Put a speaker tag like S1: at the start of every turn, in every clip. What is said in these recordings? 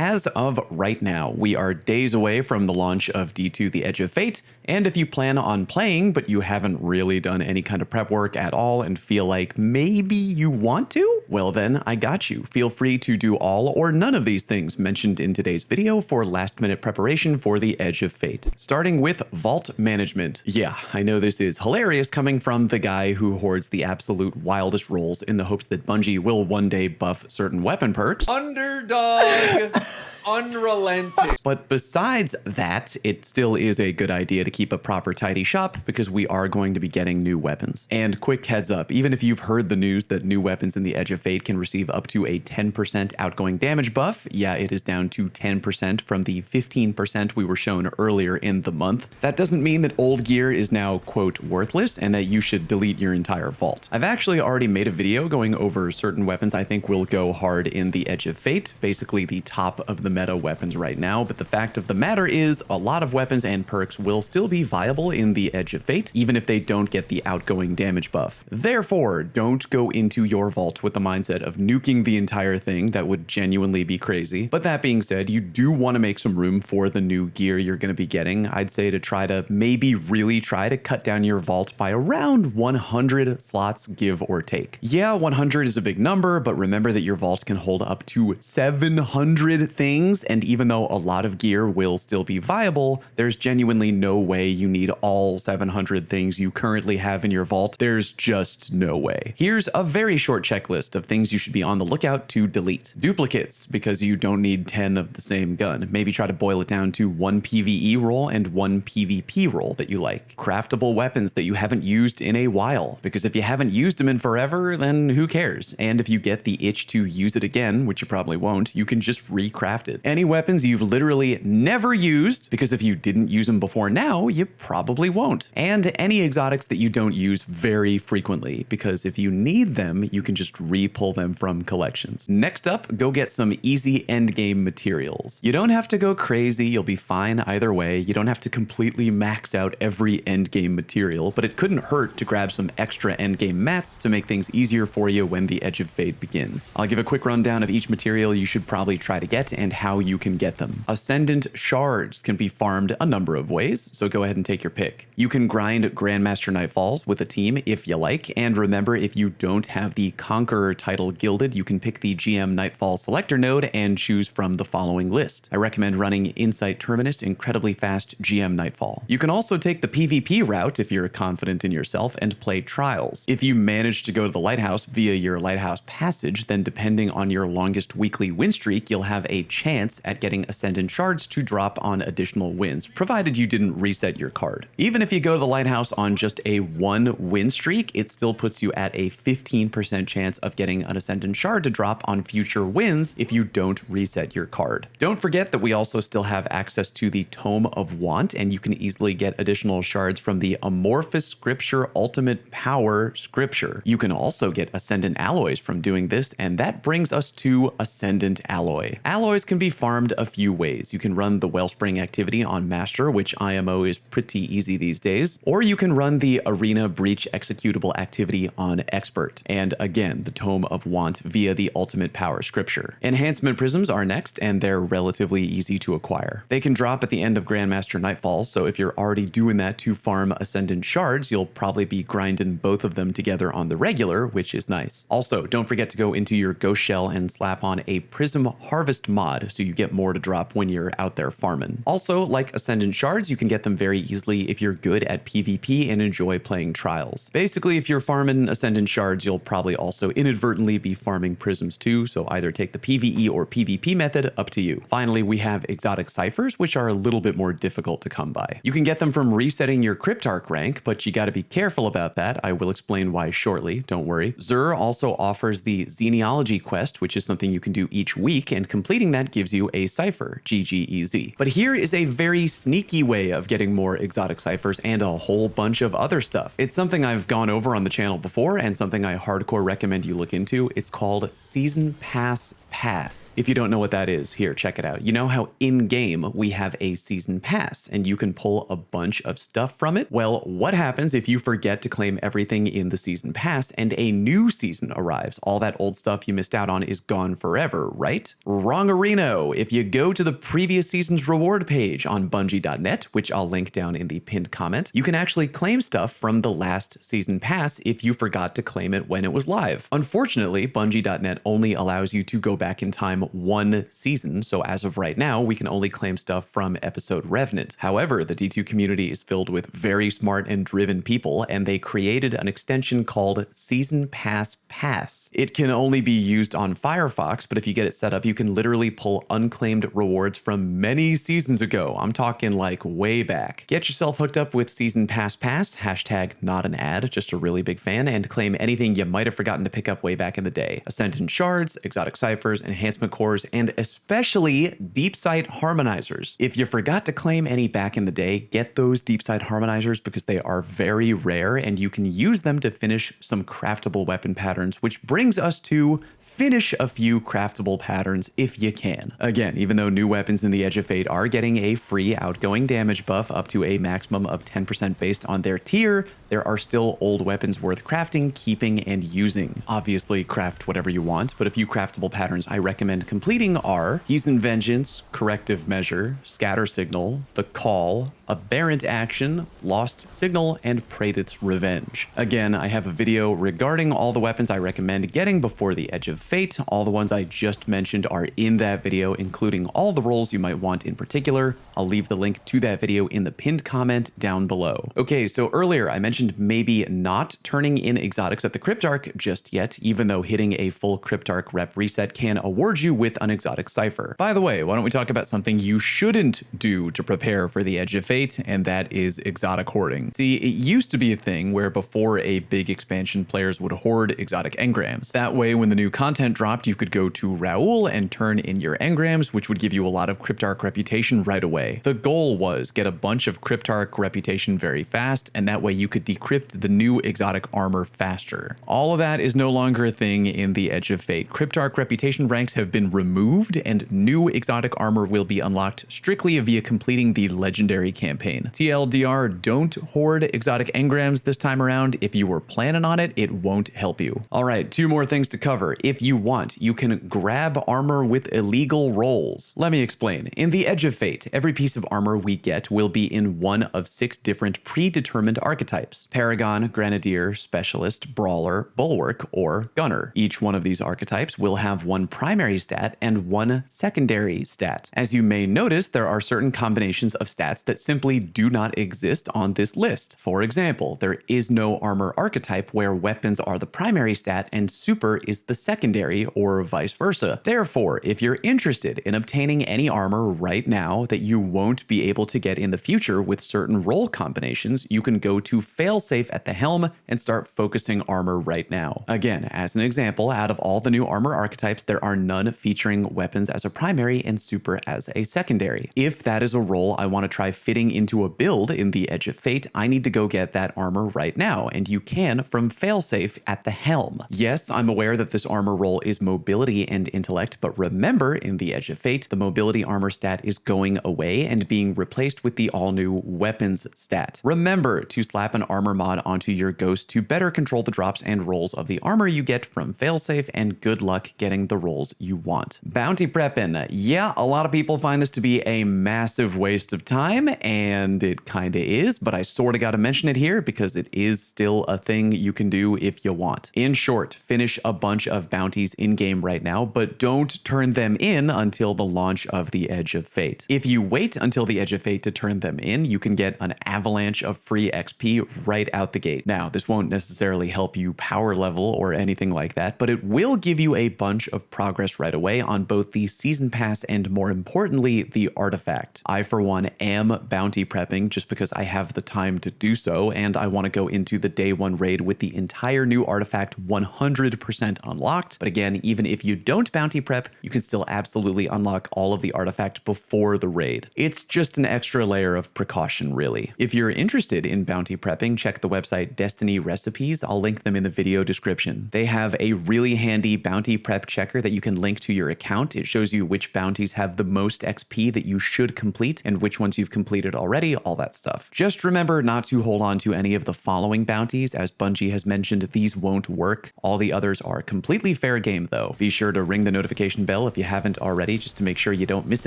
S1: As of right now, we are days away from the launch of D2 The Edge of Fate, and if you plan on playing but you haven't really done any kind of prep work at all and feel like maybe you want to, well then, I got you. Feel free to do all or none of these things mentioned in today's video for last-minute preparation for The Edge of Fate. Starting with Vault Management. Yeah, I know this is hilarious coming from the guy who hoards the absolute wildest rolls in the hopes that Bungie will one day buff certain weapon perks.
S2: Underdog. Unrelenting.
S1: But besides that, it still is a good idea to keep a proper tidy shop because we are going to be getting new weapons. And quick heads up, even if you've heard the news that new weapons in the Edge of Fate can receive up to a 10% outgoing damage buff, yeah, it is down to 10% from the 15% we were shown earlier in the month. That doesn't mean that old gear is now, quote, worthless and that you should delete your entire vault. I've actually already made a video going over certain weapons I think will go hard in the Edge of Fate, basically the top of the meta weapons right now, but the fact of the matter is a lot of weapons and perks will still be viable in the Edge of Fate, even if they don't get the outgoing damage buff. Therefore, don't go into your vault with the mindset of nuking the entire thing. That would genuinely be crazy. But that being said, you do want to make some room for the new gear you're going to be getting. I'd say to try to really try to cut down your vault by around 100 slots, give or take. Yeah, 100 is a big number, but remember that your vault can hold up to 700 things, and even though a lot of gear will still be viable, there's genuinely no way you need all 700 things you currently have in your vault. There's just no way. Here's a very short checklist of things you should be on the lookout to delete. Duplicates, because you don't need 10 of the same gun. Maybe try to boil it down to one PvE role and one PvP role that you like. Craftable weapons that you haven't used in a while, because if you haven't used them in forever, then who cares? And if you get the itch to use it again, which you probably won't, you can just recraft it. Any weapons you've literally never used, because if you didn't use them before now, you probably won't. And any exotics that you don't use very frequently, because if you need them, you can just re-pull them from collections. Next up, go get some easy endgame materials. You don't have to go crazy, you'll be fine either way. You don't have to completely max out every endgame material, but it couldn't hurt to grab some extra endgame mats to make things easier for you when the Edge of Fate begins. I'll give a quick rundown of each material you should probably try to get and how you can get them. Ascendant shards can be farmed a number of ways, so go ahead and take your pick. You can grind Grandmaster Nightfalls with a team if you like, and remember, if you don't have the Conqueror title gilded, you can pick the GM Nightfall selector node and choose from the following list. I recommend running Insight Terminus Incredibly Fast GM Nightfall. You can also take the PvP route if you're confident in yourself and play Trials. If you manage to go to the Lighthouse via your Lighthouse passage, then depending on your longest weekly win streak, you'll have a chance at getting Ascendant shards to drop on additional wins, provided you didn't reset your card. Even if you go to the Lighthouse on just a 1 win streak, it still puts you at a 15% chance of getting an Ascendant shard to drop on future wins if you don't reset your card. Don't forget that we also still have access to the Tome of Want, and you can easily get additional shards from the Amorphous Scripture Ultimate Power Scripture. You can also get Ascendant alloys from doing this, and that brings us to Ascendant Alloy. Alloys can be farmed a few ways. You can run the Wellspring activity on Master, which IMO is pretty easy these days, or you can run the Arena Breach executable activity on Expert, and again, the Tome of Want via the Ultimate Power Scripture. Enhancement Prisms are next, and they're relatively easy to acquire. They can drop at the end of Grandmaster Nightfall, so if you're already doing that to farm Ascendant shards, you'll probably be grinding both of them together on the regular, which is nice. Also, don't forget to go into your Ghost Shell and slap on a Prism Harvest mod so you get more to drop when you're out there farming. Also, like Ascendant shards, you can get them very easily if you're good at PvP and enjoy playing Trials. Basically, if you're farming Ascendant shards, you'll probably also inadvertently be farming prisms too, so either take the PvE or PvP method, up to you. Finally, we have exotic ciphers, which are a little bit more difficult to come by. You can get them from resetting your Cryptarch rank, but you gotta be careful about that. I will explain why shortly, don't worry. Xur also offers the Xenealogy quest, which is something you can do each week, and completing that gives you a cipher, GGEZ. But here is a very sneaky way of getting more exotic ciphers and a whole bunch of other stuff. It's something I've gone over on the channel before and something I hardcore recommend you look into. It's called Season Pass Pass. If you don't know what that is, here, check it out. You know how in-game we have a season pass and you can pull a bunch of stuff from it? Well, what happens if you forget to claim everything in the season pass and a new season arrives? All that old stuff you missed out on is gone forever, right? Wrong arena. know, if you go to the previous season's reward page on Bungie.net, which I'll link down in the pinned comment, you can actually claim stuff from the last season pass if you forgot to claim it when it was live. Unfortunately, Bungie.net only allows you to go back in time one season, so as of right now, we can only claim stuff from episode Revenant. However, the D2 community is filled with very smart and driven people, and they created an extension called Season Pass Pass. It can only be used on Firefox, but if you get it set up, you can literally pull unclaimed rewards from many seasons ago. I'm talking like way back. Get yourself hooked up with Season Pass Pass, hashtag not an ad, just a really big fan, and claim anything you might have forgotten to pick up way back in the day. Ascendant Shards, Exotic Ciphers, Enhancement Cores, and especially Deep Sight Harmonizers. If you forgot to claim any back in the day, get those Deep Sight Harmonizers because they are very rare and you can use them to finish some craftable weapon patterns, which brings us to finish a few craftable patterns if you can. Again, even though new weapons in the Edge of Fate are getting a free outgoing damage buff up to a maximum of 10% based on their tier, there are still old weapons worth crafting, keeping, and using. Obviously, craft whatever you want, but a few craftable patterns I recommend completing are Heathen Vengeance, Corrective Measure, Scatter Signal, The Call, Aberrant Action, Lost Signal, and Praetith's Revenge. Again, I have a video regarding all the weapons I recommend getting before the Edge of Fate. All the ones I just mentioned are in that video, including all the roles you might want in particular. I'll leave the link to that video in the pinned comment down below. Okay, so earlier I mentioned maybe not turning in exotics at the Cryptarch just yet, even though hitting a full Cryptarch rep reset can award you with an exotic cipher. By the way, why don't we talk about something you shouldn't do to prepare for the Edge of Fate, and that is exotic hoarding. See, it used to be a thing where before a big expansion, players would hoard exotic engrams. That way, when the new content dropped, you could go to Raoul and turn in your engrams, which would give you a lot of Cryptarch reputation right away. The goal was get a bunch of Cryptarch reputation very fast, and that way you could decrypt the new exotic armor faster. All of that is no longer a thing in the Edge of Fate. Cryptarch reputation ranks have been removed, and new exotic armor will be unlocked strictly via completing the legendary campaign. TLDR, don't hoard exotic engrams this time around. If you were planning on it, it won't help you. All right, two more things to cover. If you want, you can grab armor with illegal rolls. Let me explain. In the Edge of Fate, every piece of armor we get will be in one of 6 different predetermined archetypes: Paragon, Grenadier, Specialist, Brawler, Bulwark, or Gunner. Each one of these archetypes will have one primary stat and one secondary stat. As you may notice, there are certain combinations of stats that simply do not exist on this list. For example, there is no armor archetype where weapons are the primary stat and super is the secondary, or vice versa. Therefore, if you're interested in obtaining any armor right now that you won't be able to get in the future with certain role combinations, you can go to Failsafe at the helm and start focusing armor right now. Again, as an example, out of all the new armor archetypes, there are none featuring weapons as a primary and super as a secondary. If that is a role I want to try fitting into a build in the Edge of Fate, I need to go get that armor right now, and you can from Failsafe at the helm. Yes, I'm aware that this armor role is mobility and intellect, but remember, in the Edge of Fate, the mobility armor stat is going away and being replaced with the all-new weapons stat. Remember to slap an armor mod onto your ghost to better control the drops and rolls of the armor you get from Failsafe, and good luck getting the rolls you want. Bounty prepping. Yeah, a lot of people find this to be a massive waste of time, and it kinda is, but I sorta gotta mention it here because it is still a thing you can do if you want. In short, finish a bunch of bounties in-game right now, but don't turn them in until the launch of the Edge of Fate. If you wait until the Edge of Fate to turn them in, you can get an avalanche of free XP right out the gate. Now, this won't necessarily help you power level or anything like that, but it will give you a bunch of progress right away on both the Season Pass and, more importantly, the artifact. I, for one, am bounty prepping just because I have the time to do so, and I want to go into the day 1 raid with the entire new artifact 100% unlocked. But again, even if you don't bounty prep, you can still absolutely unlock all of the artifact before the raid. It's just an extra layer of precaution, really. If you're interested in bounty prepping, check the website Destiny Recipes. I'll link them in the video description. They have a really handy bounty prep checker that you can link to your account. It shows you which bounties have the most XP that you should complete and which ones you've completed already, all that stuff. Just remember not to hold on to any of the following bounties. As Bungie has mentioned, these won't work. All the others are completely fair fair game though. Be sure to ring the notification bell if you haven't already, just to make sure you don't miss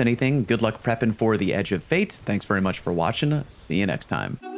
S1: anything. Good luck prepping for the Edge of Fate. Thanks very much for watching. See you next time.